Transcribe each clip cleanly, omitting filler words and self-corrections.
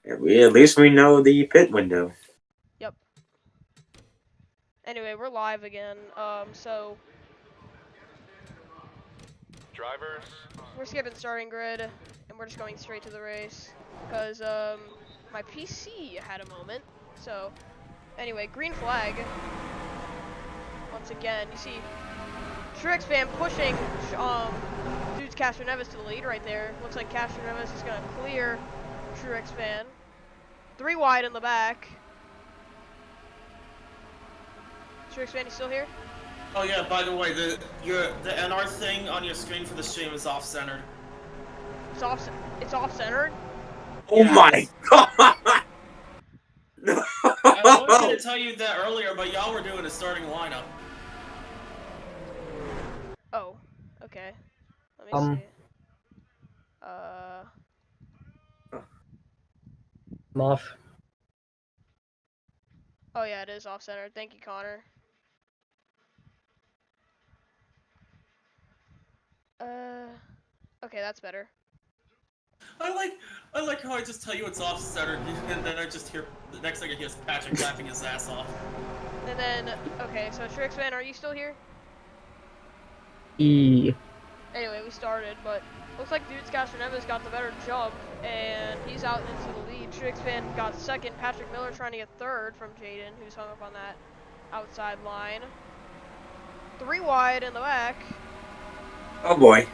At least we know the pit window. Yep. Anyway, we're live again. So Drivers. we're skipping starting grid, and we're just going straight to the race, cause my PC had a moment. So anyway, green flag. Once again, you see Trix fan pushing dude's Castro Nevis to the lead right there. Looks like Castro Nevis is gonna clear Truex fan. 3 wide in the back. Truex fan, you still here? Oh yeah, by the way, the NR thing on your screen for the stream is off-centered. It's off-centered? Oh my god! I was gonna tell you that earlier, but y'all were doing a starting lineup. Oh, okay. Let me see. I'm off. Oh yeah, it is off-centered. Thank you, Connor. Okay, that's better. I like how I just tell you it's off-centered, and then I just hear the next thing I hear is Patrick laughing his ass off. And then, okay, so Trix fan, are you still here? Anyway, we started, but looks like Dude's Castro Nevis got the better jump, and he's out into the lead. Trix fan got second. Patrick Miller trying to get third from Jaden, who's hung up on that outside line. 3 wide in the back. Oh boy.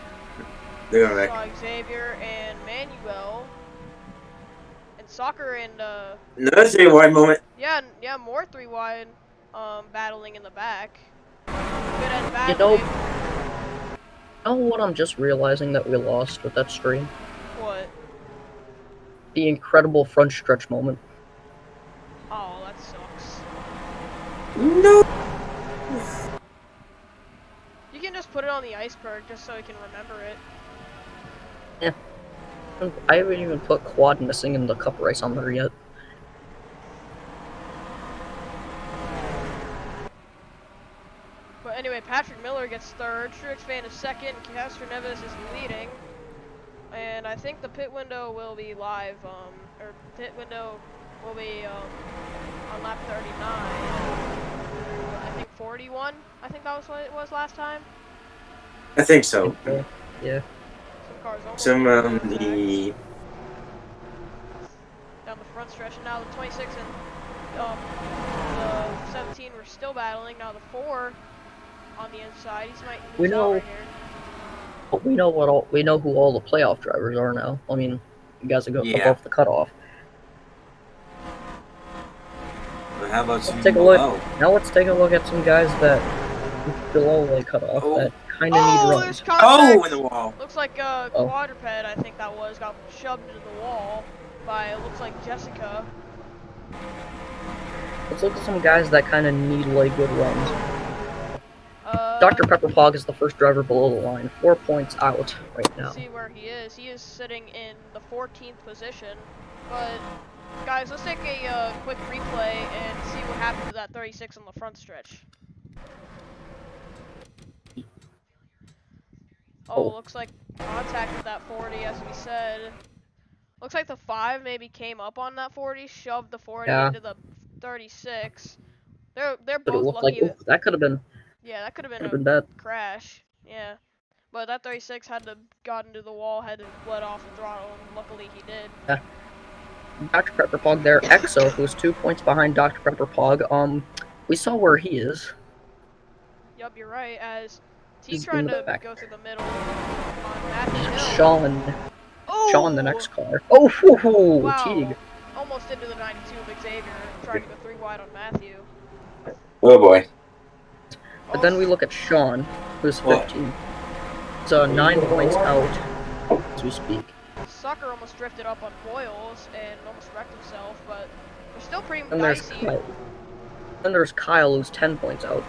They're going back. Saw Xavier and Manuel. And Soccer and Another 3 wide moment. Yeah, more 3 wide battling in the back. Good and bad. You know what I'm just realizing that we lost with that stream? What? The incredible front stretch moment. Oh, that sucks. No. You can just put it on the iceberg just so we can remember it. Yeah. I haven't even put quad missing in the cup race on there yet. But anyway, Patrick Miller gets third, Trix fan is second, Castro Nevis is leading. And I think the pit window will be live, or pit window will be on lap 39. I think 41, I think that was what it was last time. I think so. Yeah. Some cars almost the down the front stretch, and now the 26 and the 17 were still battling. Now the 4 on the inside. We know. Right here. But we know who all the playoff drivers are now. I mean, you guys are above the cutoff. But how about let's take a look. Now let's take a look at some guys that below the cutoff that kind of need runs. Oh, in the wall. Looks like quadruped. I think that was got shoved into the wall by it looks like Jessica. Let's look at some guys that kind of need like good runs. Dr. Pepper Pog is the first driver below the line, 4 points out right now. Let's see where he is. He is sitting in the 14th position. But guys, let's take a quick replay and see what happened to that 36 on the front stretch. Oh, looks like contact with that 40, as we said. Looks like the 5 maybe came up on that 40, shoved the 40 into the 36. They're both lucky. Like, that could have been. Yeah, that could have been a bad. crash. Yeah, but that 36 had to got into the wall, had to let off the throttle, and luckily he did. Yeah. Dr. Pepper Pog there, Exo, who's 2 points behind Dr. Pepper Pog. We saw where he is. Yup, you're right. As he's trying to go through the middle on Matthew Hill. Sean. Oh! Sean, the next car. Oh, whoo, wow. Teague. Almost into the 92 of Xavier, trying to go 3 wide on Matthew. Oh boy. But then we look at Sean, who's 15. So 9 points out as we speak. Sucker almost drifted up on Boyles and almost wrecked himself, but they're still pretty And dicey. Then there's Kyle, who's 10 points out.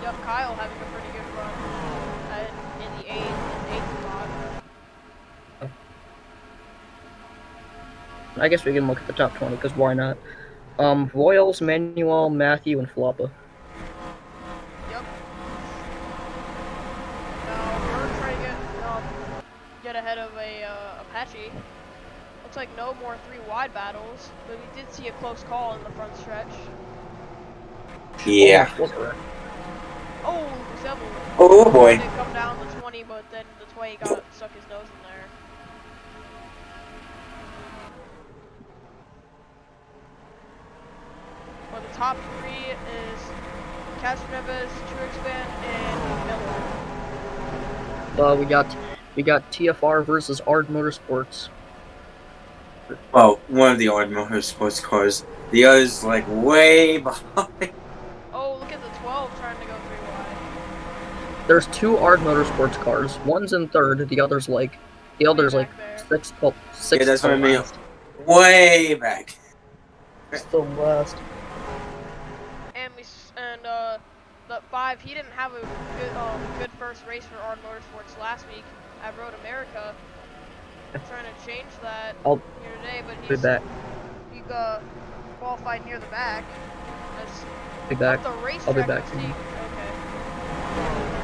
Yep, Kyle having a pretty good run in the 8th spot. I guess we can look at the top 20, because why not? Boyles, Manuel, Matthew, and Floppa. Yep. Now we're trying to get ahead of Apache. Looks like no more 3 wide battles, but we did see a close call in the front stretch. Yeah. Almost was wrecked. Oh, Zevel. Oh boy. Did come down the 20, but then the 20 got stuck his nose in there. Well, the top 3 is Castroneves, Truexpan, and Miller. We got TFR versus Ard Motorsports. Well, one of the odd motorsports cars. The other's like way behind. Oh, look at the 12 trying to go 3 wide. There's 2 Ard Motorsports cars. One's in 3rd, the other's like back there. 6th Yeah, that's to what I mean. last. Way back. Still last. And the 5, he didn't have a good first race for Ard Motorsports last week at Road America. I'm trying to change that I'll here today, but be back. he qualified near the back. Be back. The racetrack I'll be back. Okay.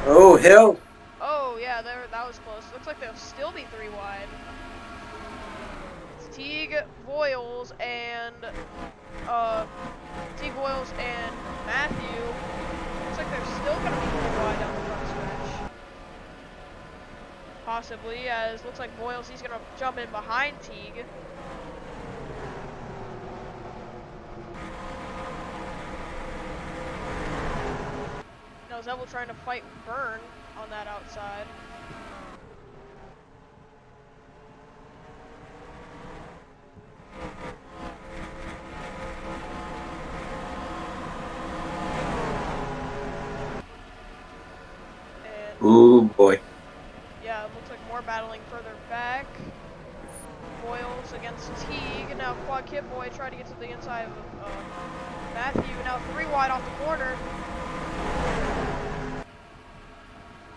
Oh, Hill. Oh yeah, that was close. Looks like they'll still be 3 wide. It's Teague, Voiles, and Matthew. Looks like they're still gonna be 3 wide down the front stretch. Possibly, as looks like Voiles, he's gonna jump in behind Teague. Now Zevel trying to fight Burn on that outside. Ooh boy. Yeah, it looks like more battling further back. Boyles against Teague. Now Quad Kit Boy trying to get to the inside of Matthew. Now 3 wide off the corner.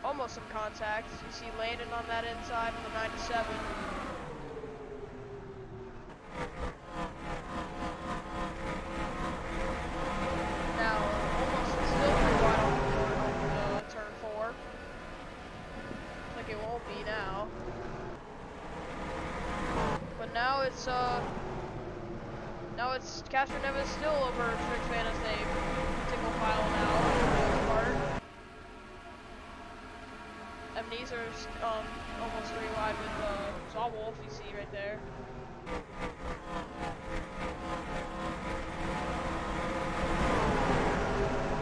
Almost some contact. You see Landon on that inside on the 97. Now almost still 3 wide off the corner of turn 4. Like it won't be now. But now it's Castroneves still over Truexpan as they single file now for the most part. Ebenezer's almost 3 wide with Zawolf, you see right there.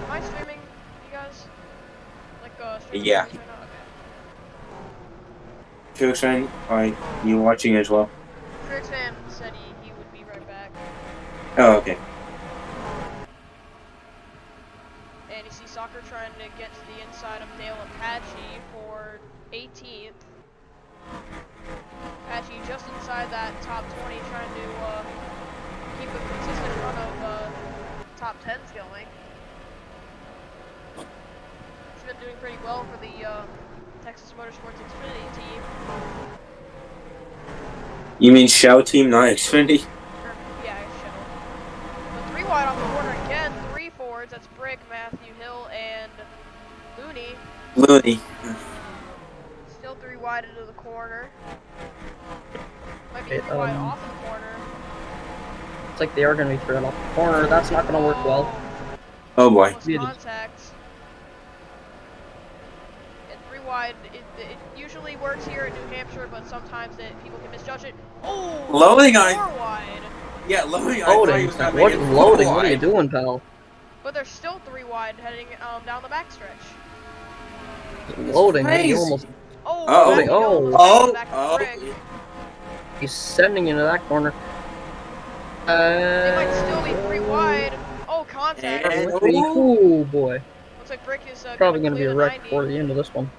Am I streaming, you guys? Like streaming Yeah. right now? Okay. Truexpan, are you watching as well? Truexpan said he would be right back. Oh, okay. And you see Soccer trying to get to the inside of Dale Apache for 18th. Apache just inside that top 20, trying to keep a consistent run of top 10s going. He's been doing pretty well for the Texas Motorsports Xfinity team. You mean Shell Team, not Xfinity? Yeah, Shell. The 3 wide off the corner again, 3 Fords. That's Brick, Matthew Hill, and Looney. Looney. Still 3 wide into the corner. Might be 3 wide off the corner. It's like they are going to be thrown off the corner. That's not going to work well. Oh boy. Contact. And 3 wide, it usually works here in New Hampshire, but sometimes people can misjudge it. Oh! Loading 4 on. wide. Yeah, loading. Loading. What are you doing, pal? But they're still 3 wide heading down the backstretch. Loading. He almost. Oh! Loading. Oh! He's sending into that corner. They might still be 3 wide. Oh, contact. Oh boy. Looks like Brick is Probably going to be a wreck before the end of this one.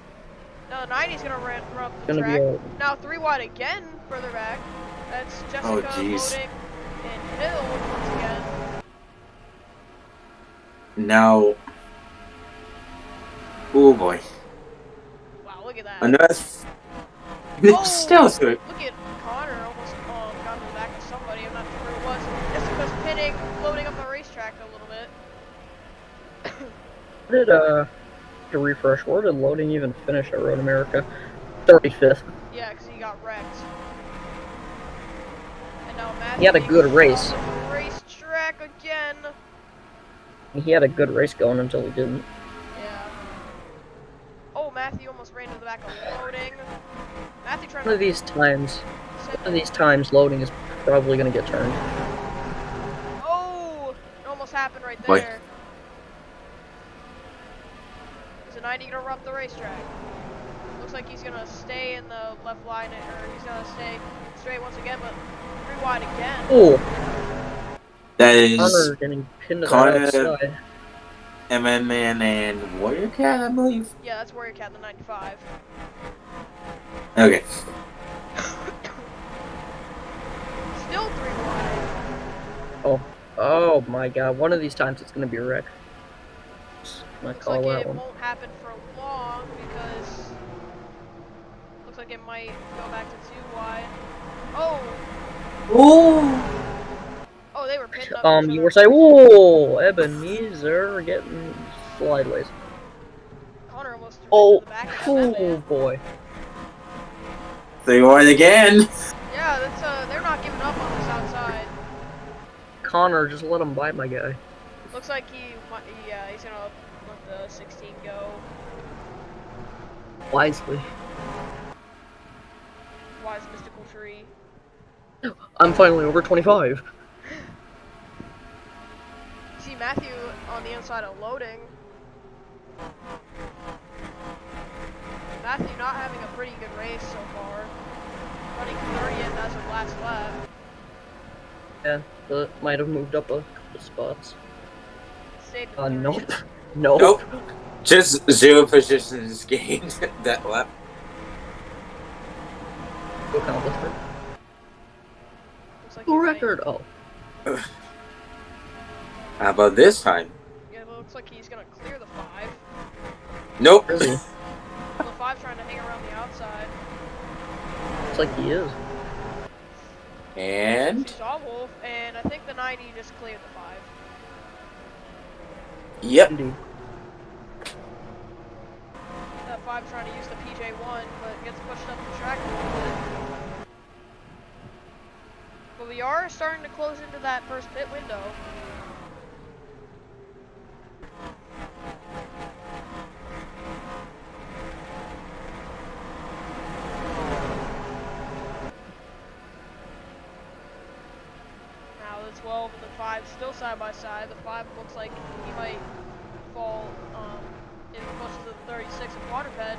No, 90's going to run up the track. Now 3 wide again, further back. That's Jessica, Loading, and Hill once again. Now. Oh boy. Wow, look at that. Another. Still through it. Look at Connor almost got to the back of somebody. I'm not sure who it was. Jessica's pinning, loading up the racetrack a little bit. To refresh, where did Loading even finish at Road America? 35th. Yeah, because he got wrecked. He had a good race. Racetrack again. He had a good race going until he didn't. Yeah. Oh, Matthew almost ran into the back of loading. Matthew trying One of to... these times, loading is probably gonna get turned. Oh! It almost happened right Wait. there. Is a 90 gonna run up the racetrack? Looks like he's gonna stay in the left line, or he's gonna stay straight once again, but 3 wide again. Oh, That is Connor getting pinned to the Connor, outside. MM Man, and Warrior Cat, I believe. Yeah, that's Warrior Cat, the 95. Okay. Still 3 wide. Oh my god, one of these times it's gonna be a wreck. I Looks call like that it one. won't happen for long because looks like it might go back to 2 wide. Oh! Oh! Oh, they were pinned up. You were saying, whoa, Ebenezer getting slideways. Connor almost threw Oh, into the back of that man. boy. 3 wide again. Yeah, that's they're not giving up on this outside. Connor, just let him bite my guy. Looks like he's gonna let the 16 go. Wisely. Wise mystical tree. I'm finally over 25. See Matthew on the inside of loading. Matthew not having a pretty good race so far. Running 30th as of last lap. Yeah, but might have moved up a couple spots. Stayed in 30th. Nope. Nope. Nope. Just 0 positions gained that lap. Accomplished it. Looks like Full he might- record. Oh. How about this time? Yeah, it looks like he's gonna clear the 5. Nope. Is he? The 5 trying to hang around the outside. Looks like he is. And She saw Wolf, and I think the 90 just cleared the 5. yep. Indeed. That 5 trying to use the PJ1, but gets pushed up the track a little bit. But we are starting to close into that first pit window. Now the 12 and the 5 still side by side. The 5 looks like he might fall in close to the 36 of quadruped.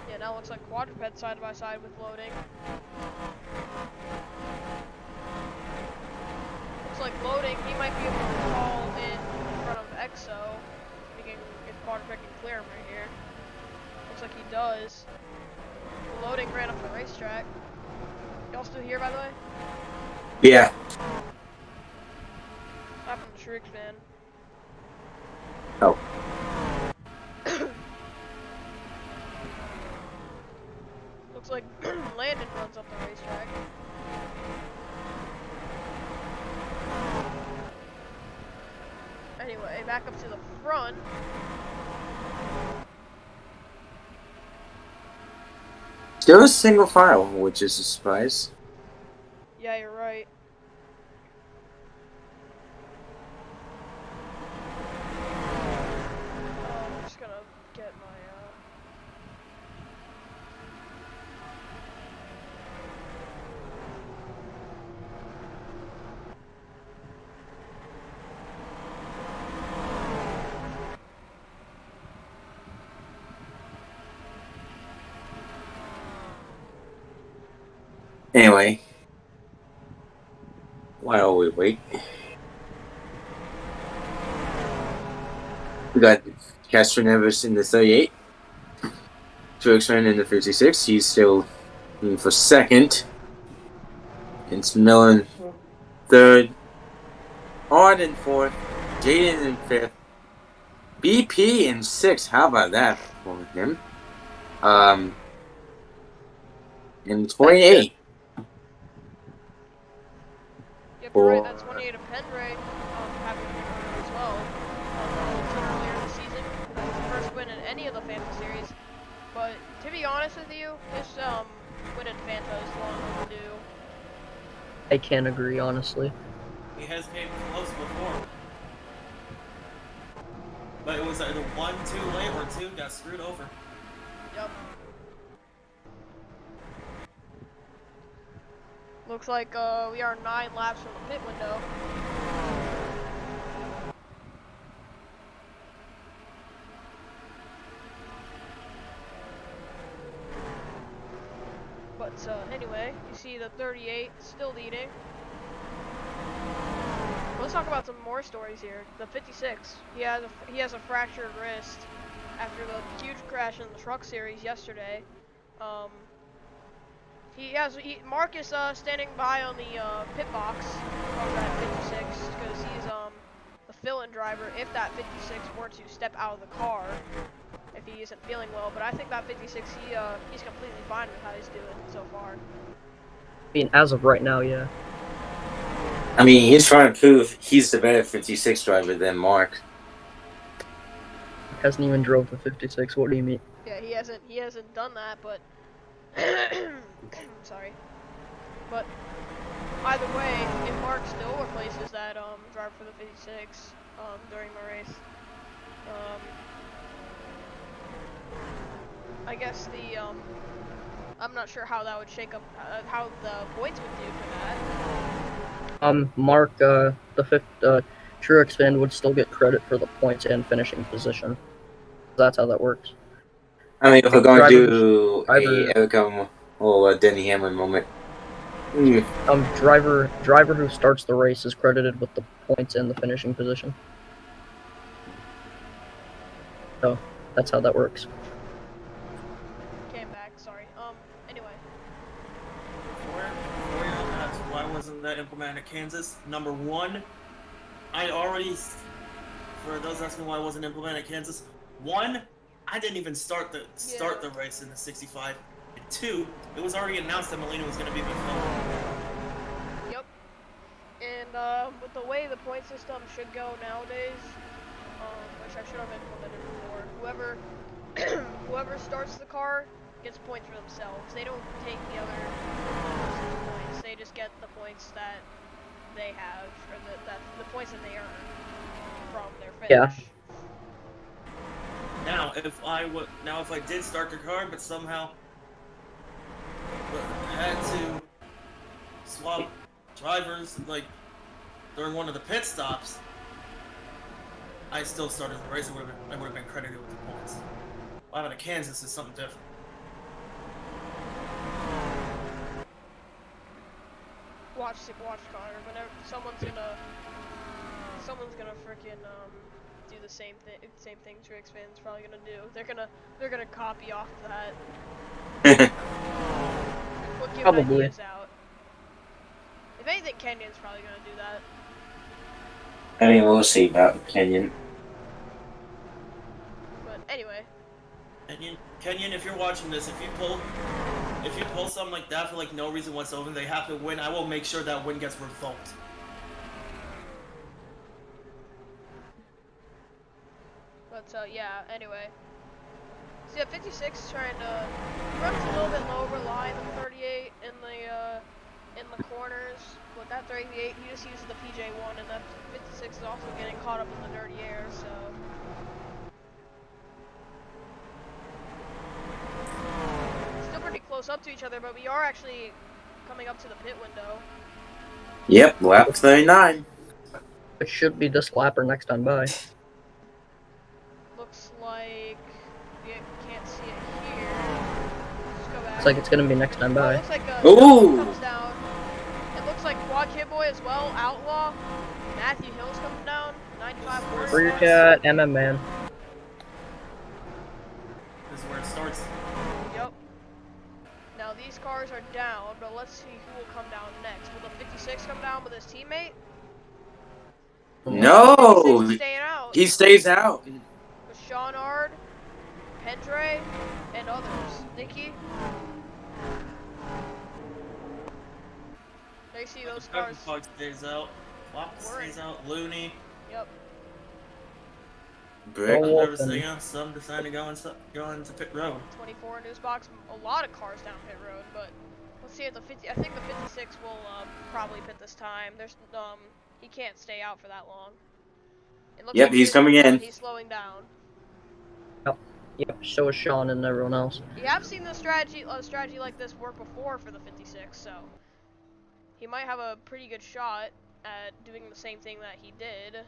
Yeah, now it looks like quadruped side by side with loading. Looks like loading, he might be able to fall in front of EXO. Thinking if quadruped can clear him right here. Looks like he does. Loading ran up the racetrack. Y'all still here, by the way? Yeah. What happened to Shriek's man? Oh. Looks like Landon runs up the racetrack. Anyway, back up to the front. Still a single file, which is a surprise. Yeah, you're right. I'm just gonna get my Anyway, while we wait, we got Castro Neves in the 38, Truxman in the 56. He's still in for second. It's Millen third, Ard in fourth, Jaden in fifth, BP in sixth. How about that for him? In 28. Yep, you're right, that's 28 of Pendray having a win as well. Earlier this season. That was the first win in any of the Fantasy honest with you, this win in Fanta is long overdue. I can't agree, honestly. He has came close before. But it was either 1 too late or 2 got screwed over. Yep. Looks like we are 9 laps from the pit window. But anyway, you see the 38 still leading. Let's talk about some more stories here. The 56, he has a fractured wrist after the huge crash in the truck series yesterday. Marcus standing by on the pit box of that 56 because he's the fill-in driver if that 56 were to step out of the car if he isn't feeling well. But I think that 56 he's completely fine with how he's doing so far. I mean, as of right now, yeah. I mean, he's trying to prove he's the better 56 driver than Mark. Hasn't even drove the 56. What do you mean? Yeah, he hasn't done that, but sorry. But either way, if Mark still replaces that driver for the 56 during the race, I guess the I'm not sure how that would shake up how the points would do for that. Mark, the fifth, Truex fan would still get credit for the points and finishing position. That's how that works. I mean, if we're going to do a Erica or a Denny Hamlin moment. Driver who starts the race is credited with the points and the finishing position. So that's how that works. Came back, sorry. Anyway. Why wasn't that implemented in Kansas? Number 1, I already, for those asking why it wasn't implemented in Kansas, 1, I didn't even start the race in the 65. And 2, it was already announced that Molina was going to be before. Yep. And with the way the point system should go nowadays, which I should have implemented before, whoever starts the car gets points for themselves. They don't take the other points. They just get the points that they have, or the points that they earn from their finish. Yeah. Now, if I did start the car, but somehow had to swap drivers, like during one of the pit stops, I still started the race. I would have been credited with the points. What happened to Kansas is something different. Watch Connor. Whenever someone's gonna freaking do the same thing Truex fans probably gonna do. They're gonna copy off that. We'll give Probably. ideas out. If anything, Kenyon's probably gonna do that. I mean, we'll see about Kenyon. But anyway. Kenyon, if you're watching this, if you pull something like that for like no reason whatsoever, they have to win. I will make sure that win gets revoked. But yeah. Anyway. See, at 56 is trying to runs a little bit lower line than 38 in the corners. With that 38, he just uses the PJ1, and that 56 is also getting caught up in the dirty air. So. Pretty close up to each other, but we are actually coming up to the pit window. Yep, lap 39. It should be this lap or next time by. Looks like you can't see it here. Just go back. Looks like it's gonna be next time by. It looks like Ooh! comes down. It looks like Quad Kid Boy as well, Outlaw. Matthew Hill's coming down. 95 horse. Free cat, MM man. This is where it starts. Yep. Now these cars are down, but let's see who will come down next. Will the 56 come down with his teammate? No! 56 staying out. He stays out. With Sean Ard, Pendre, and others. Nikki? They see those cars. Fox stays out. Fox stays out. Looney. Yep. Brick. Oh. I've never seen some decide to go into pit road. 24 news box. A lot of cars down pit road, but let's see if the 50. I think the 56 will probably pit this time. There's he can't stay out for that long. It looks Yep, like he's coming in. He's slowing down. Yep, so is Sean and everyone else. You have seen the strategy like this work before for the 56, so he might have a pretty good shot at doing the same thing that he did.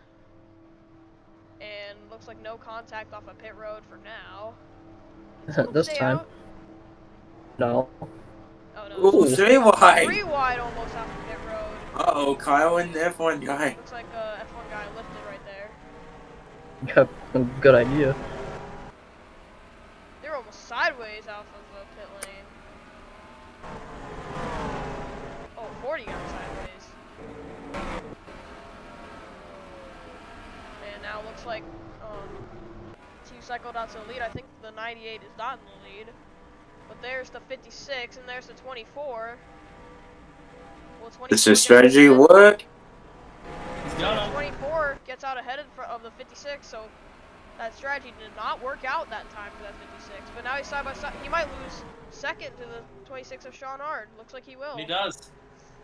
And looks like no contact off a pit road for now. This time. Out? No. Oh no. Ooh, 3 wide. 3 wide almost off the pit road. Uh-oh, Kyle and the F1 guy. Looks like F1 guy lifted right there. Yep, good idea. They're almost sideways off of the pit lane. Oh, 40 got sideways. And now looks like 2 cycled out to the lead. I think the 98 is not in the lead. But there's the 56 and there's the 24. Will 24 Does the strategy work? He's got him. 24 gets out ahead of the 56, so that strategy did not work out that time for that 56. But now he's side by side. He might lose second to the 26 of Sean Hard. Looks like he will. He does.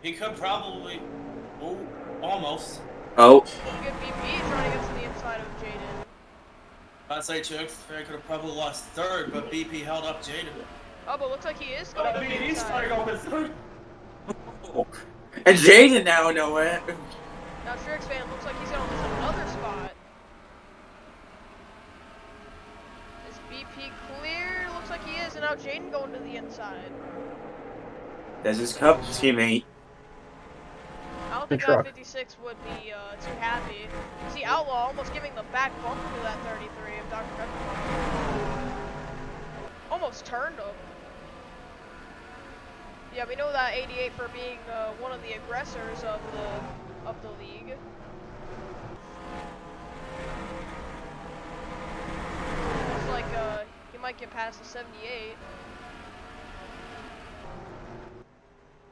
He could probably. Oh, almost. Oh. Good BP trying to get to the inside of Jaden. I'd say Chooks could have probably lost third, but BP held up Jaden. Oh, but looks like he is going to the He's inside. starting over third. And Jaden now nowhere. Now Strix fan looks like he's going to lose another spot. Is BP clear? Looks like he is, and now Jaden going to the inside. That's his cup teammate. I don't think that 56 would be too happy. See Outlaw almost giving the back bumper to that 33 of Dr. Pepper. Almost turned him. Yeah, we know that 88 for being one of the aggressors of the league. Looks like he might get past the 78.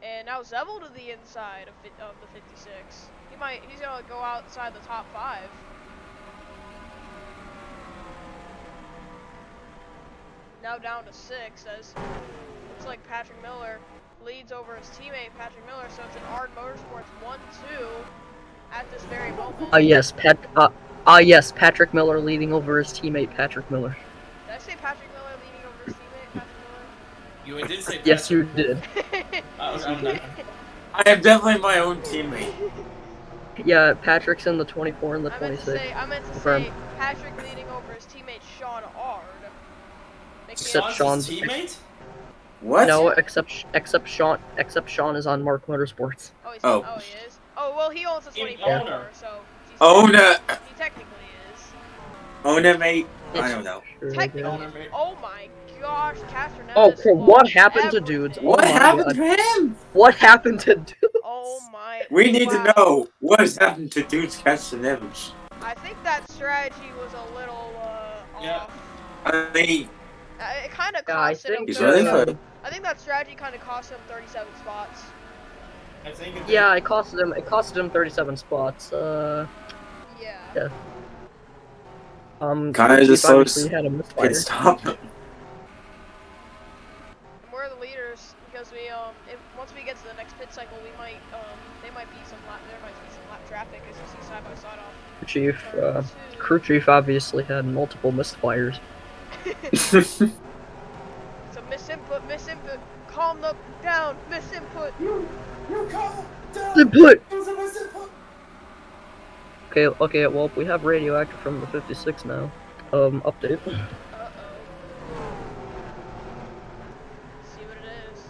And now Zevel to the inside of the 56. He's gonna go outside the top 5. Now down to 6 as looks like Patrick Miller leads over his teammate Patrick Miller, so it's an Ard Motorsports 1-2 at this very moment. Yes, Patrick Miller leading over his teammate Patrick Miller. Did I say Patrick Miller leading over his teammate Patrick Miller? You did say. Yes, you did. I'm not. I am definitely my own teammate. Yeah, Patrick's in the 24 and the I 26. meant to Confirmed. say Patrick leading over his teammate Sean Ard. Except Sean's Sean's his teammate? What? No, except Sean is on Mark Motorsports. Oh, Oh. He is. Oh, well, he owns the Team 24, owner. so Owner. he technically is. Owner, mate. I don't know. Sure, Technically, yeah. Owner, mate. oh my gosh, Castro Oh, Neves cool. What lost happened to everything. dudes? What Oh my happened God. to him? What happened to dudes? Oh my. We need wow. to know what has happened to Dude's Castanevich. I think that strategy was a little Yeah. off. I mean, It kind of Yeah, I cost him. think he's running for it. I think that strategy kind of cost him 37 spots. I think it did. Yeah, it costed him 37 spots. Yeah. Yeah. Kinda Chief just slows obviously had a misfire. pit stop. And we're the leaders because we once we get to the next pit cycle, we might there might be some lap traffic as you see side by side off. Chief, turn crew chief obviously had multiple misfires. 2. So misinput, calm down, misinput. You calm down. Input. It was a misinput. Okay, well, we have radioactive from the 56 now. Update. Uh-oh. See what it is.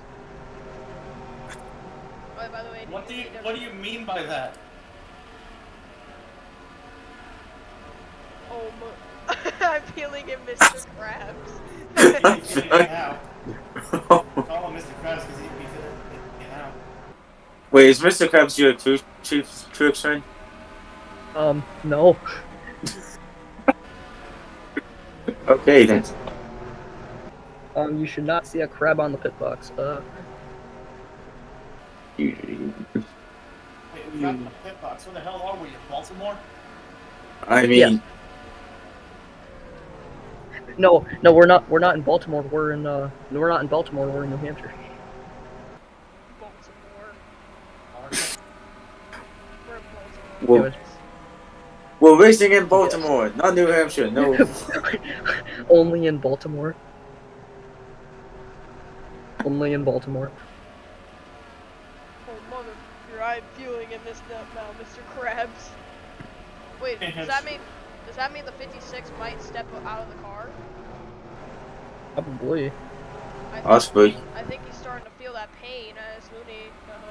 Oh, by the way, What do you mean by that? Oh, I'm feeling it, Mr. Krabs. He's feeling it now. Call him Mr. Krabs because he'd be feeling it now. Wait, is Mr. Krabs your chief tricks friend? No. Okay then. You should not see a crab on the pit box. Wait, we got the pit box. Where the hell are we? In Baltimore? I mean, Yeah. No, we're not. We're not in Baltimore. We're in. We're not in Baltimore. We're in New Hampshire. Baltimore. Alright. We're in Baltimore. Well, Anyways. we're racing in Baltimore, not New Hampshire. No. Only in Baltimore. Only in Baltimore. Oh mother, I'm feeling in this now, Mr. Krabs. Wait, does that mean the 56 might step out of the car? Probably. Possibly. I think he's starting to feel that pain as Looney behind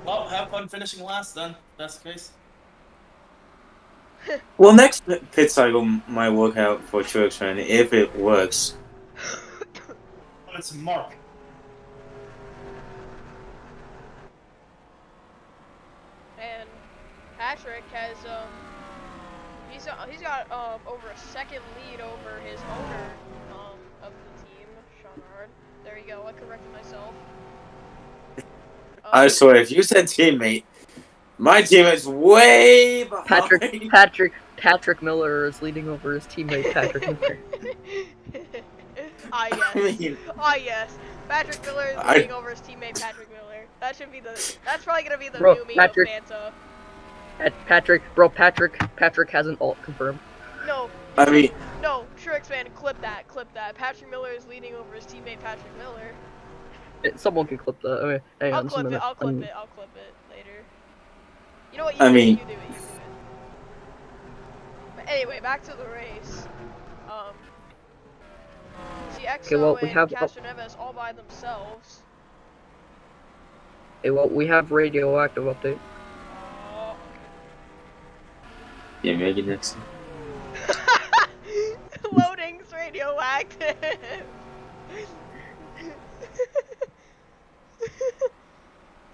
Well, have fun finishing last then. That's the case. Well, next pit cycle might work out for Truexman if it works. But it's Mark. And Patrick has he's got over a second lead over his owner of the team, Sean Hard. There you go. I corrected myself. I swear, if you said teammate, my team is way behind. Patrick Miller is leading over his teammate Patrick Miller. Ah yes. I mean, Yes. Patrick Miller is leading over his teammate Patrick Miller. That should be that's probably gonna be the Bro, new meme Patrick- of Manta. Patrick has an alt confirmed. No. I mean, No, Truexman, clip that. Patrick Miller is leading over his teammate Patrick Miller. Someone can clip that. Okay, hang I'll on, clip just a it. minute. I'll clip it later. You know what? I mean- You do it. But anyway, back to the race. See, EXO well, we and have- Castroneves all by themselves. Okay, well, we have radioactive update. Oh. yeah, maybe next. Loading's radioactive.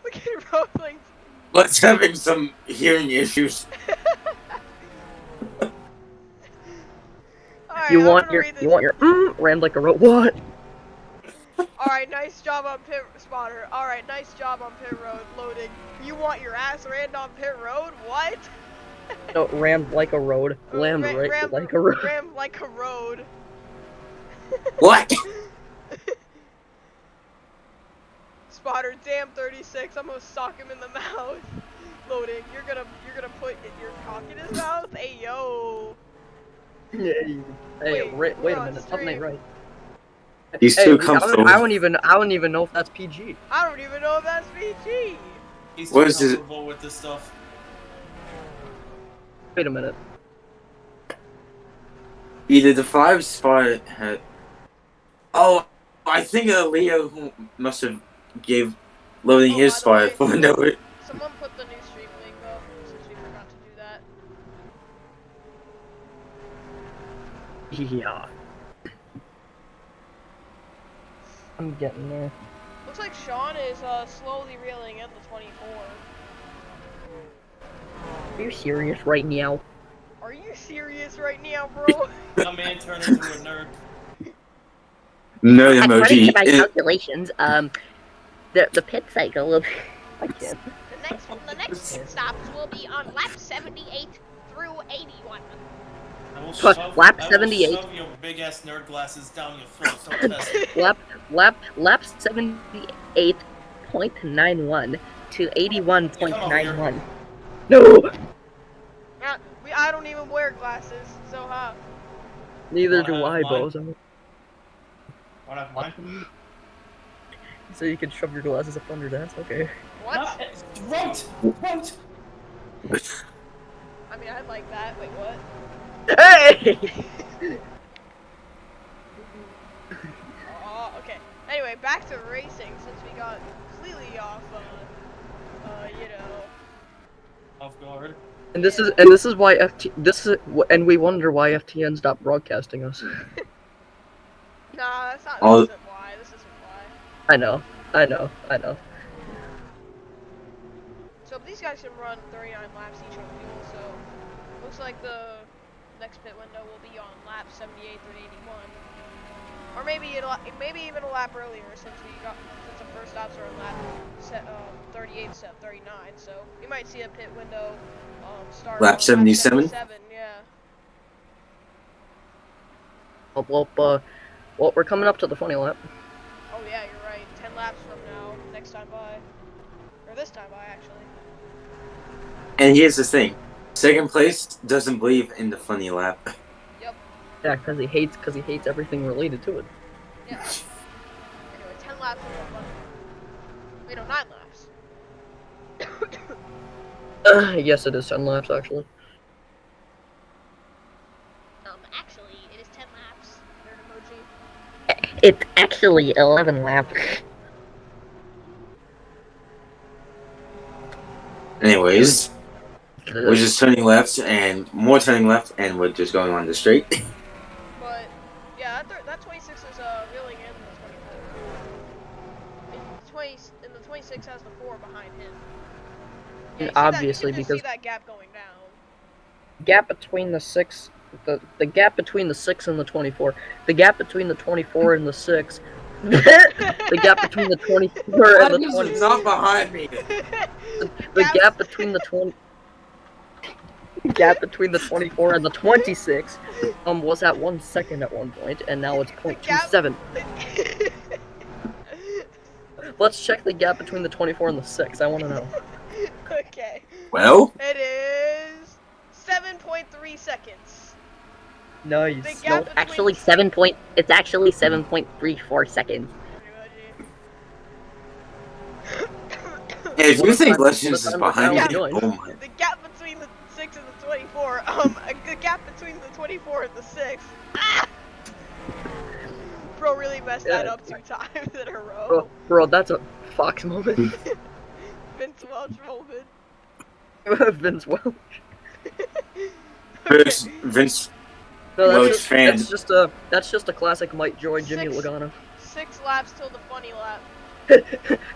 Look at rolling. Let's having some hearing issues. Alright, You I'm want gonna your read this. ran like a what? Alright, nice job on pit spotter. Alright, nice job on pit road loading. You want your ass rammed on pit road? What? No, rammed like a road. Rammed like a road. Rammed like a road. What? Spotter, damn 36. I'm gonna sock him in the mouth. Loading. You're gonna put your cock in his mouth? Hey yo. Hey, Wait, wait we're a on minute. stream. Something ain't right. He's Hey, too comfortable. I don't even know if that's PG. I don't even know if that's PG. He's What too is it? comfortable with this stuff. Wait a minute. Either the 5 spot had. Oh, I think Leo who must have gave loading Oh, his by the spot for no it. Someone put the new stream link up since we forgot to do that. Yeah. I'm getting there. Looks like Sean is slowly reeling in the 24. Are you serious right now? Are you serious right now, bro? That man turned into a nerd. No According to my emoji. calculations, the pit cycle will be... I can't. The next pit stops will be on lap 78 through 81. I will Plus, shove, lap I will 78. shove your big ass nerd glasses down your throat. Don't test it. Lap 78.91 to 81.91. No! I don't even wear glasses, so huh? Neither Wanna do have I, mine? Bozo. Wanna have mine? So you can shove your glasses up under that? Okay. What? Throat! Throat! I mean, I like that. Wait, what? Hey! Oh, okay. Anyway, back to racing since we got completely off, you know. Off guard. And this is why and we wonder why FTN stopped broadcasting us. Nah, that's not. All- This isn't why. This isn't why. I know. So these guys can run 39 laps each on fuel. So looks like the next pit window will be on lap 78 through 81, or maybe even a lap earlier since the first stops are on lap 38 to 39. So you might see a pit window start Lap on 77? Yeah. Well, we're coming up to the funny lap. Oh yeah, you're right. 10 laps from now, next time by. Or this time by, actually. And here's the thing: second place doesn't believe in the funny lap. Yep. Yeah, because he hates everything related to it. Yeah. Anyway, 10 laps from the funny. Wait, no, 9 laps. Yes, it is 10 laps actually. Actually, it is 10 laps. Nerd emoji. It's actually 11 laps. Anyways, we're just turning left and more turning left, and we're just going on the straight. But yeah, that 26 is reeling in the 24. And the 26 has the 4 behind him. Yeah, you see Obviously, that, you can just because see that gap going down. gap between the 6, the gap between the 6 and the 24, the gap between the 24 and the 6, the gap between the 24 and the 20. It's not behind me. The gap between the 20. Gap between the 24 and the 26 was at 1 second at one point, and now it's 0.27. Let's check the gap between the 24 and the 6. I want to know. Okay. Well, It is 7.3 seconds. Nice. The gap No, actually It's actually 7.34 seconds. if you think What Legends is time behind was me, doing? oh my. The gap between the 6 and the 24. The gap between the 24 and the 6. Ah! Bro really messed that up 2 times in a row. Bro, that's a Fox moment. Vince Welch moment. Vince Welch. Vince No, Welch fan. that's just a classic Mike Joy, Jimmy Six- Logano. 6 laps till the funny lap.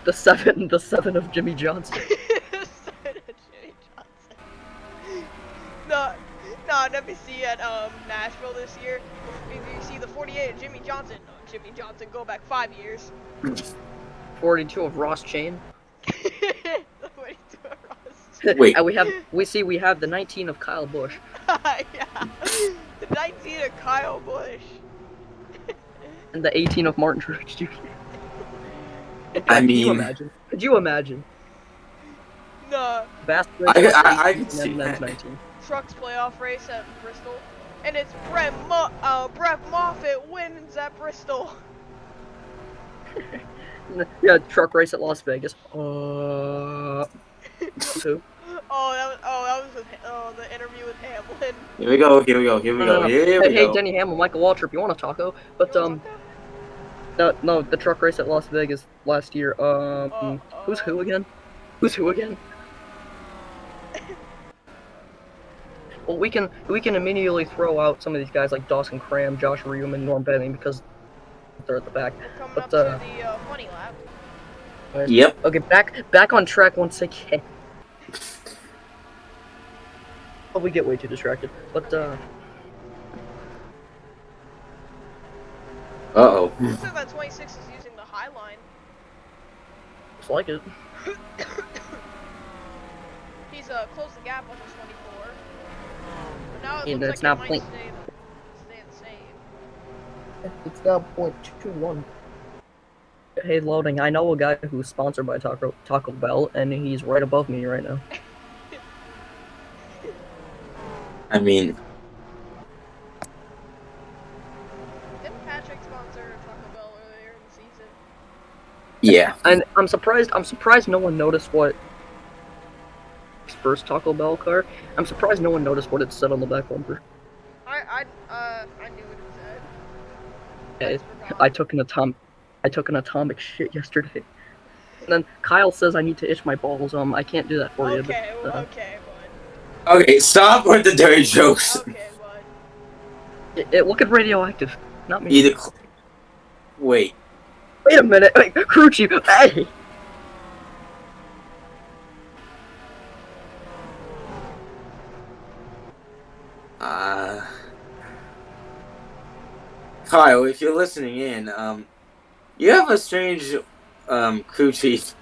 the seven of Jimmy Johnson. Jimmy Johnson. No, let me see at Nashville this year. If you see the 48 of Jimmy Johnson, Jimmy Johnson, go back 5 years. 42 of Ross Chain. The 42 of Ross. Wait. And we have the 19 of Kyle Busch. Yeah. The 19 of Kyle Busch. And the 18 of Martin Truex Jr. I Could you mean, imagine? Could you imagine? No. Vast I can see and then that. 19. Trucks playoff race at Bristol. And it's Brett Moffitt wins at Bristol. Yeah, truck race at Las Vegas. Who? that was the interview with Hamlin. Here we go. Hey, Denny Hamlin, Michael Waltrip, you want a taco? But no, the truck race at Las Vegas last year. Who's who again? Well, we can immediately throw out some of these guys like Dawson Cram, Josh Reum, and Norm Benning because they're at the back. We're coming But up to the funny lap. Yep. Okay, back on track once again. Oh, we get way too distracted. But Uh-oh. Looks like that 26 is using the high line. looks like it. He's closed the gap on the 24. But now it And looks it's like now it might stay the same. It's now 0.21. Hey, loading. I know a guy who's sponsored by Taco Bell, and he's right above me right now. I mean, Didn't Patrick sponsor Taco Bell earlier in the season? yeah. And I'm surprised no one noticed what his first Taco Bell car. I'm surprised no one noticed what it said on the back bumper. I knew what it said. Yeah, I took an atomic shit yesterday. And then Kyle says I need to itch my balls. I can't do that for you. Okay, But, okay, bud. Okay, stop with the dirty jokes. Okay, bud. Look at Radioactive, not me. Either. Wait. Wait a minute, wait, crew chief, hey! Kyle, if you're listening in, you have a strange, crew chief.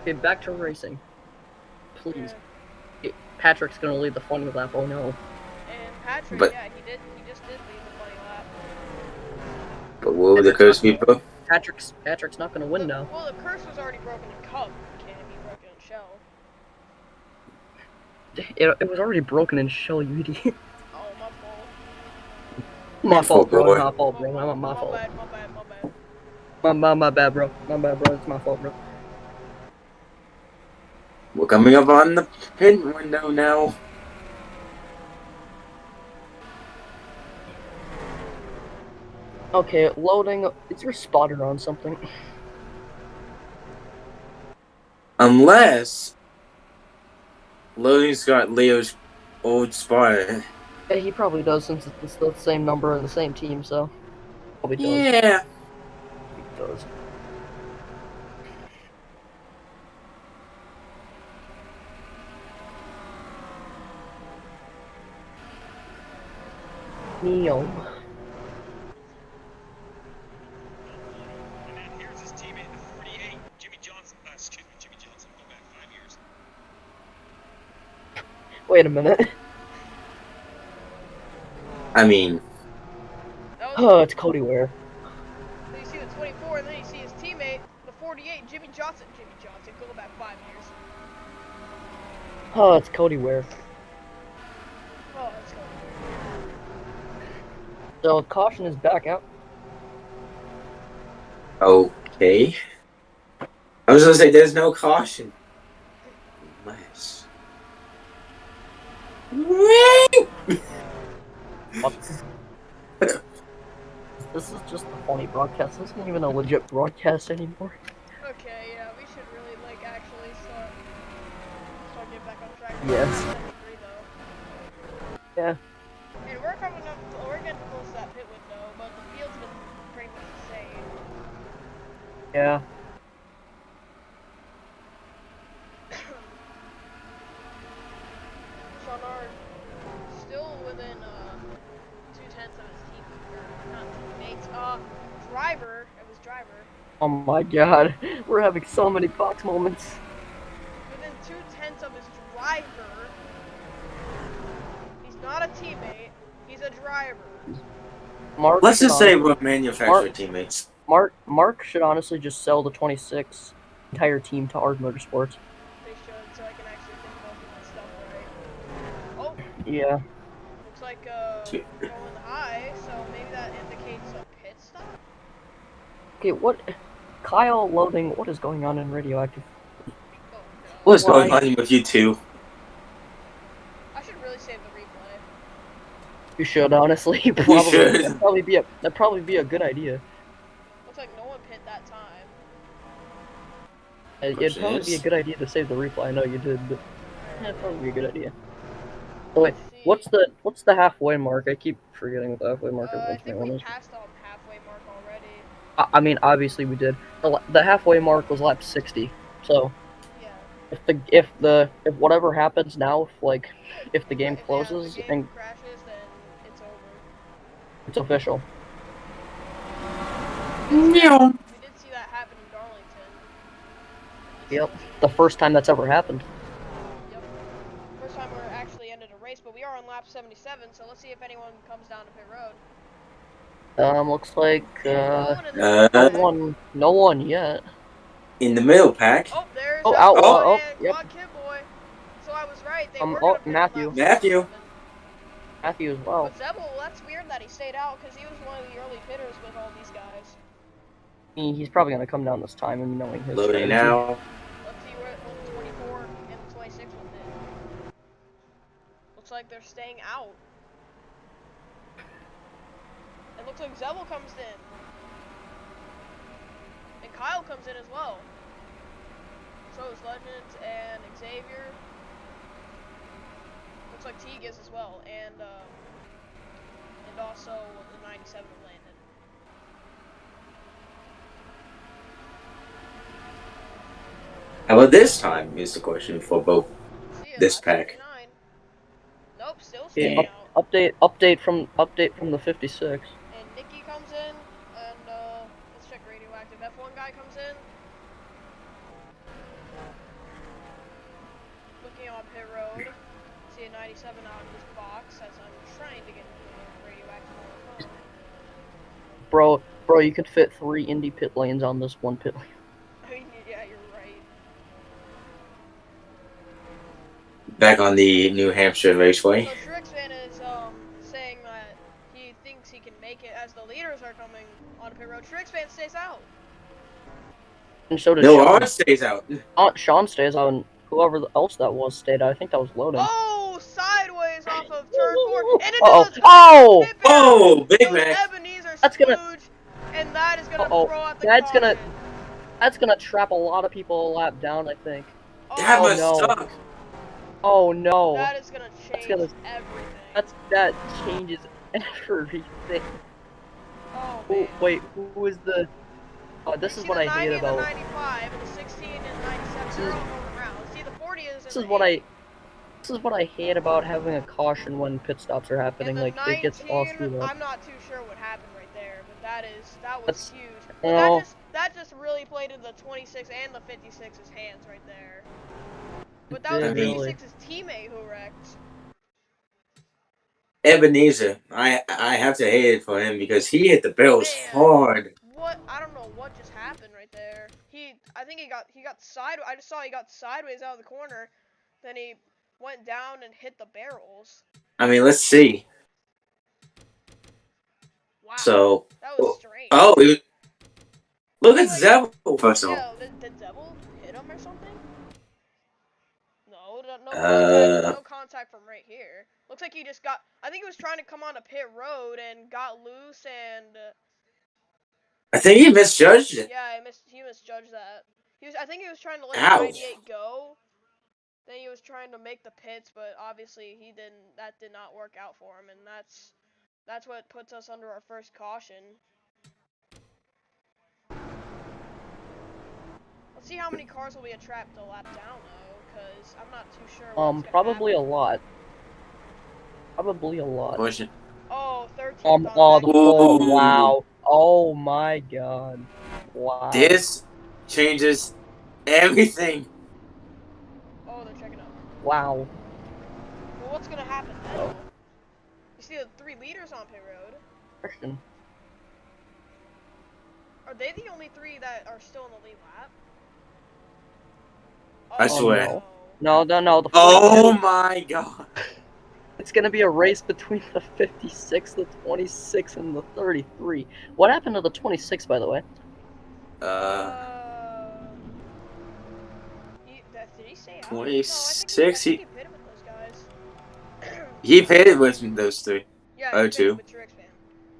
Okay, back to racing. Please. Patrick's gonna lead the funny lap. Oh no. And Patrick, But- yeah, he just did leave the funny lap. But will the curse be broken? Patrick's not gonna win now. Well, the curse was already broken in Cup. It can't be broken in Shell. It was already broken in Shell, you idiot. Oh, my fault. My fault, bro. boy. My fault, bro. My fault. My bad. My bad, bro. My bad, bro. It's my fault, bro. We're coming up on the pit window now. Okay, loading. Is your spotter on something? Unless Loading's got Leo's old spotter. Yeah, he probably does since it's the same number and the same team, so. Probably does. Yeah. He does. Neo. And then here's his teammate, the 48, Jimmy Johnson. Jimmy Johnson, go back 5 years. Wait a minute. I mean, Oh, it's Cody Ware. Then you see the 24, and then you see his teammate, the 48, Jimmy Johnson. Jimmy Johnson, go back 5 years. Oh, it's Cody Ware. Oh, let's go. So caution is back out. okay. I was gonna say there's no caution. Unless. This is just a funny broadcast. This isn't even a legit broadcast anymore. Okay, yeah, we should really, like, actually start getting back on track. Yes. Agree, though. Yeah. And we're getting close to that pit window, but the field's been pretty much the same. Yeah. Shawnard still within 2/10 of his team, or not teammates. Driver. It was driver. Oh my god. We're having so many box moments. Within 2/10 of his driver. He's not a teammate. He's a driver. Mark. Let's just should say hon- we're manufacturer Mark- teammates. Mark should honestly just sell the 26 entire team to Ard Motorsports. They should, so I can actually think most of my stuff right. Oh, Yeah. looks like going high, so maybe that indicates a pit stop. Okay, what? Kyle loading. What is going on in Radioactive? Oh no. What's Why? going on with you two? I should really save the replay. You should honestly. Probably. should. That'd probably be a good idea. Looks like no one pit that time. It'd probably be a good idea to save the replay. I know you did, but it'd probably be a good idea. Oh wait, Let's see. what's the halfway mark? I keep forgetting what the halfway mark I of think 121 we is. passed on halfway mark already. I mean, obviously we did. The halfway mark was lap 60. So Yeah. if whatever happens now, if the game If closes the game and crashes, then it's over. it's official. We did see that happen in Darlington. Yep. The first time that's ever happened. Yep. First time we're actually ended a race, but we are on lap 77, so let's see if anyone comes down to pit road. Looks like No one in the Uh, no one yet. In the middle pack. Oh, there's Oh, Outlaw Outlaw, oh, and yep. Quad Kid Boy. So I was right. They Oh, were gonna pit on Matthew. lap Matthew. 77. Matthew as well. But Zebel, that's weird that he stayed out because he was one of the early hitters with all these guys. He's probably gonna come down this time and knowing his Loading strategy. now. Let's see where the 24 and the 26 one did. Looks like they're staying out. It looks like Zebel comes in. And Kyle comes in as well. So is Legends and Xavier. Looks like Teague is as well. And also the 97 Landon. How about this time is the question for both. See ya, This lap pack. 79. Nope, still Okay, staying out. update from the 56. And Nikki comes in, and let's check radioactive. F1 guy comes in. on pit road. See a 97 out in this box as I'm trying to get into the radioactive zone. Bro, you could fit 3 Indy pit lanes on this one pit lane. I mean, yeah, you're right. Back on the New Hampshire Raceway. So Trixman is saying that he thinks he can make it as the leaders are coming on pit road. Trixman stays out. And so did No, Sean. Orange stays out. Sean stays out, and whoever else that was stayed out. I think that was Loden. Oh, sideways off of turn 4 and into Uh-oh. the Oh! pit barrier. Oh, Big Goes Mac. Ebenezer That's gonna- Splooge, and that is gonna Uh-oh. throw out the That's caution. That's gonna trap a lot of people a lap down, I think. That Oh, must no. suck. Oh no. that is gonna change gonna- everything. That changes everything. Oh, Oh, man. wait, who is the... Oh, this You is see what the I hate 90 about... and the 95 and the 16 and the 97, they're all going around. See, the 40 is This in is the what 8. This is what I hate about having a caution when pit stops are happening. And the Like, 19, it gets all screwed up. I'm not too sure what happened right there, but that was That's- huge. you But know- that just really played in the 26 and the 56's hands right there. But that It was the did, really. 56's teammate who wrecked. Ebenezer, I have to hate it for him because he hit the barrels Man. hard. What? I don't know what just happened right there. I think he got sideways. I just saw he got sideways out of the corner. Then he went down and hit the barrels. I mean, let's see. Wow. So, That was strange. oh, look at Like, Zeppel first of all. Yeah, did Devil hit him or something? No, no contact from right here. Looks like he just got. I think he was trying to come on a pit road and got loose and. I think he misjudged it. Yeah, he misjudged that. I think he was trying to let Ow. the 98 go. Then he was trying to make the pits, but obviously he didn't. That did not work out for him, and that's what puts us under our first caution. Let's see how many cars will be trapped a lap down though, because I'm not too sure. What's Probably happen. a lot. Probably a lot. Pushing. Oh, 13th Oh, on that. oh, wow. Oh my god. Wow. This changes everything. Oh, they're checking up. Wow. Well, what's gonna happen then? Oh. You see the 3 leaders on pit road. Question. Are they the only 3 that are still in the lead lap? I swear. No. The Oh my god. It's gonna be a race between the 56, the 26, and the 33. What happened to the 26, by the way? Did he say out? 26. No, I think he pitted with those guys. He pitted with those 3. Yeah, Oh, he pitted 2. with Trixman.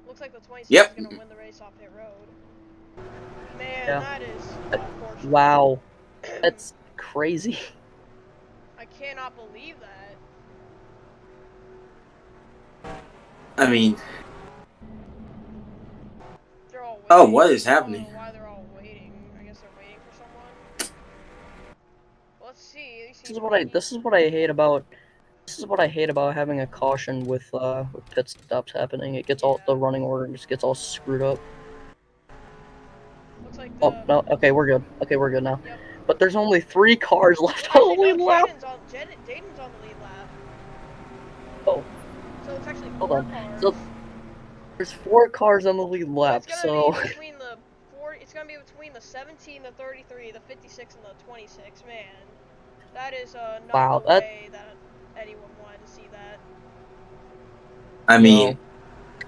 Looks like the 26 Yep. is gonna win the race off pit road. Man, Yeah. that is unfortunate. Wow. That's crazy. I cannot believe that. I mean, They're all waiting. oh, what is happening? I don't know why they're all waiting. I guess they're waiting for someone. Let's see. This is what I hate about. This is what I hate about having a caution with pit stops happening. It gets all the running order just gets all screwed up. Looks like Oh no. Okay, we're good. Okay, we're good now. Yep. But there's only 3 cars left on the lead lap. Dayton's on the lead lap. Oh. So it's actually 4 Hold on. cars. So there's 4 cars on the lead lap. It's So gonna be between the 4. It's gonna be between the 17, the 33, the 56, and the 26. Man, that is not Wow, the way that anyone wanted to see that. I mean,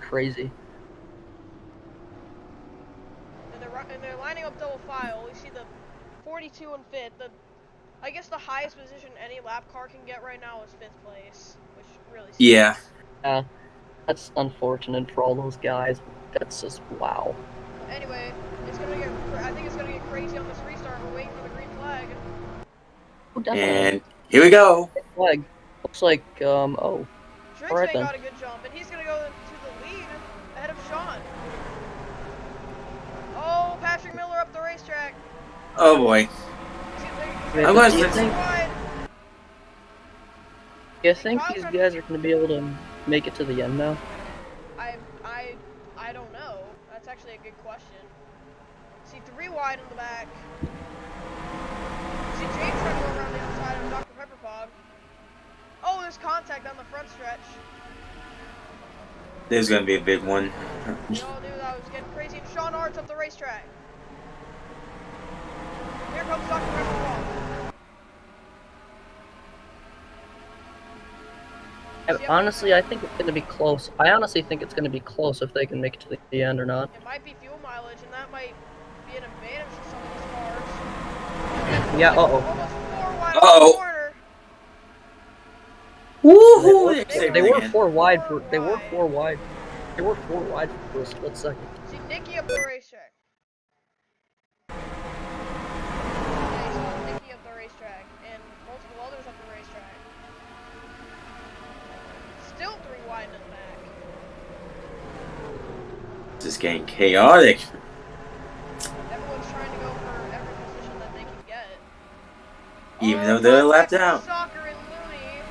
crazy. And they're lining up double file. We see the 42 and 5th. I guess the highest position any lap car can get right now is 5th place, which really sucks. yeah. Yeah, that's unfortunate for all those guys. That's just wow. Anyway, I think it's gonna get crazy on this restart. We're waiting for the green flag. Oh, definitely. And here we go. Flag. Looks like oh. Trixman Alright then. got a good jump, and he's gonna go to the lead ahead of Sean. Oh, Patrick Miller up the racetrack. Oh boy. Wait, I'm gonna do you say- think, Wide. you think these guys are gonna be able to make it to the end now? I don't know. That's actually a good question. See 3 wide in the back. See James trying to go around the outside of Dr. Pepperpog. almost contact on the front stretch. There's gonna be a big one. We all knew that was getting crazy. And Sean Art's up the racetrack. Here comes Dr. Wall. Honestly, I think it's going to be close. I honestly think it's going to be close if they can make it to the end or not. It might be fuel mileage, and that might be an advantage to some of these cars. Yeah, uh-oh. Almost 4 wide Uh-oh. on the corner. Woohoo! They were 4 wide for. They were 4 wide. They were 4 wide for a split second. See Nicky up the racetrack. Yeah, you saw Nicky up the racetrack, and multiple others up the racetrack. Still 3 wide in the back. This is getting chaotic. Everyone's trying to go for every position that they can get. Even though they're lapped out. Soccer and Looney.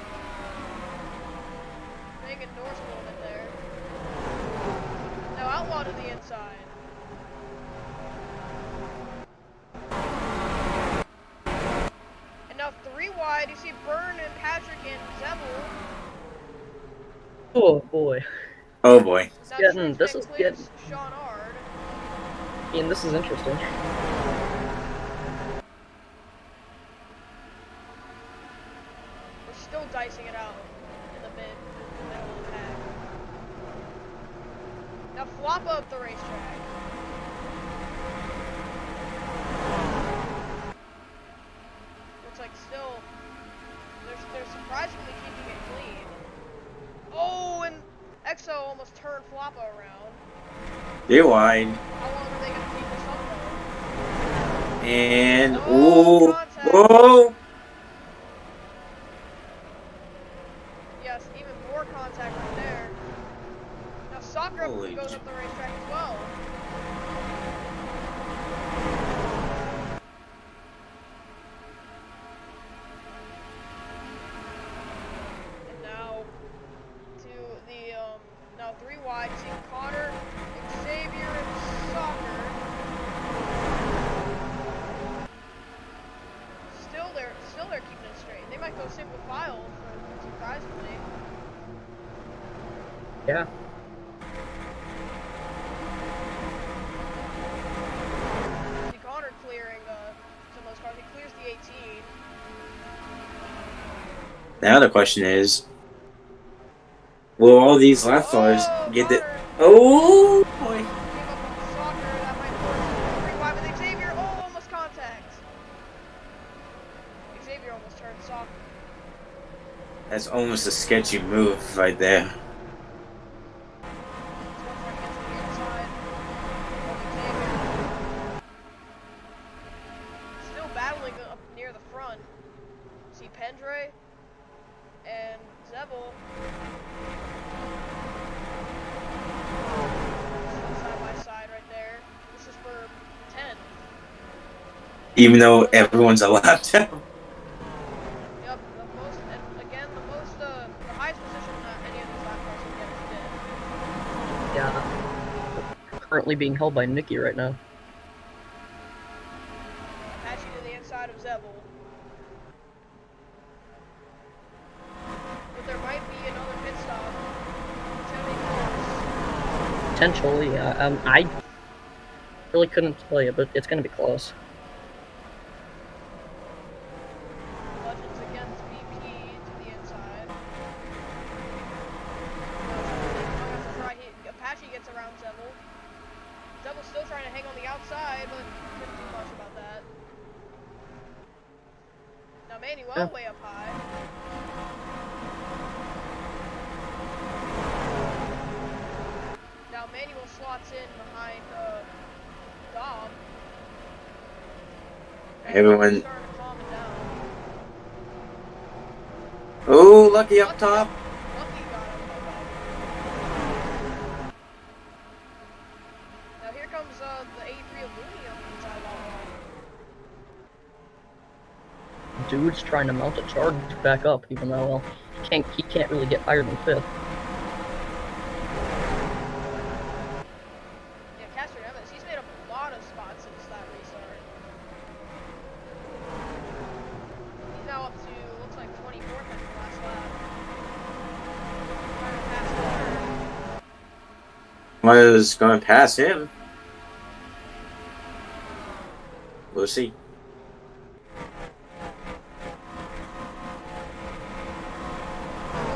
Making doors a little bit there. Now Outlaw to the inside. And now 3 wide. You see Byrne and Patrick and Zevel. Oh boy. Oh boy. Now Getting- Truth this Nick is clears getting- Sean Ard. Ian, this is interesting. We're still dicing it out in the middle of the pack. Now Floppa up the racetrack. Looks like still they're surprisingly keeping it clean. Oh, and Exo almost turned Floppa around. They're wide. How long are they gonna keep this up though? And Oh, ooh. contact. Whoa! Yes, even more contact right there. Now Soccer Holy goes j- up the racetrack as well. And now to the now 3 wide. You see Connor, Xavier, and Soccer. Still they're keeping it straight. They might go single file for surprisingly. Yeah. See Connor clearing some of those cars. He clears the 18. Now the question is, will all these lap cars Oh, get the? Connor Oh boy! came up with Soccer. That might force 3 wide with Xavier. Oh, almost contact. Xavier almost turned Soccer. That's almost a sketchy move right there. Still battling up near the front. See Pendre and Zevel. Side by side right there. This is for 10. Even though everyone's a lap down. Yep, the most, and again, the highest position that any of these lap cars can get is 10. Yeah. Currently being held by Nikki right now. Apache to the inside of Zevel. But there might be another pit stop. It's gonna be close. Potentially, yeah. I really couldn't tell you, but it's going to be close. Legends against VP to the inside. Apache gets around Zevel. Zevel's still trying to hang on the outside, but couldn't do much about that. Now Manuel way up high. Now Manuel slots in behind Dom. Everyone- Starting to calm it down. Oh, lucky up top. Lucky got him up top. Now here comes the 83 of Looney on the inside wall. Dude's trying to mount a charge back up, even though, well, he can't really get higher than 5th. Yeah, Castor Evans, he's made up a lot of spots since that restart. He's now up to, looks like 24th after the last lap. was going past him. We'll see.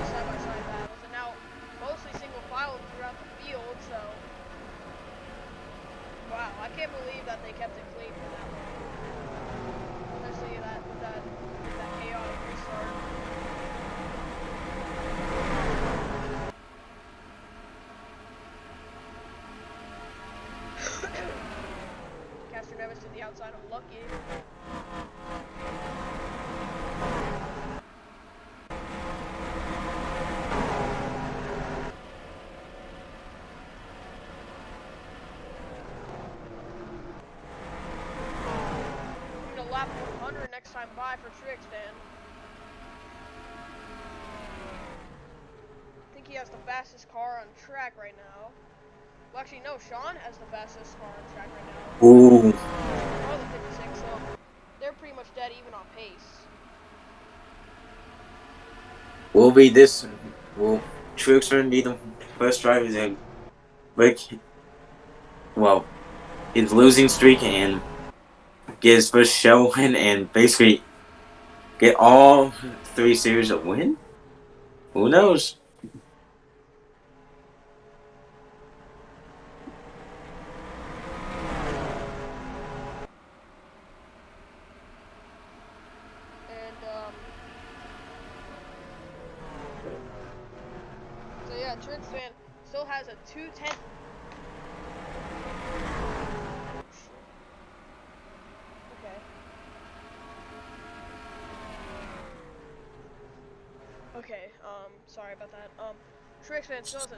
Side-by-side battles, and now mostly single file throughout the field, so wow, I can't believe that they kept it clean for that long. Especially that chaotic restart. Castro Nevis to the outside of Lucky. Need a lap 100 next time by for Trixdan. I think he has the fastest car on track right now. Well, actually, no, Sean has the fastest car on track right now. Ooh. Probably 56, so they're pretty much dead even on pace. Will Truxman be the first driver to break, his losing streak and get his first show win and basically get all 3 series a win? Who knows? So yeah, Trixdan still has a 210. Okay, sorry about that. Trixdan still has a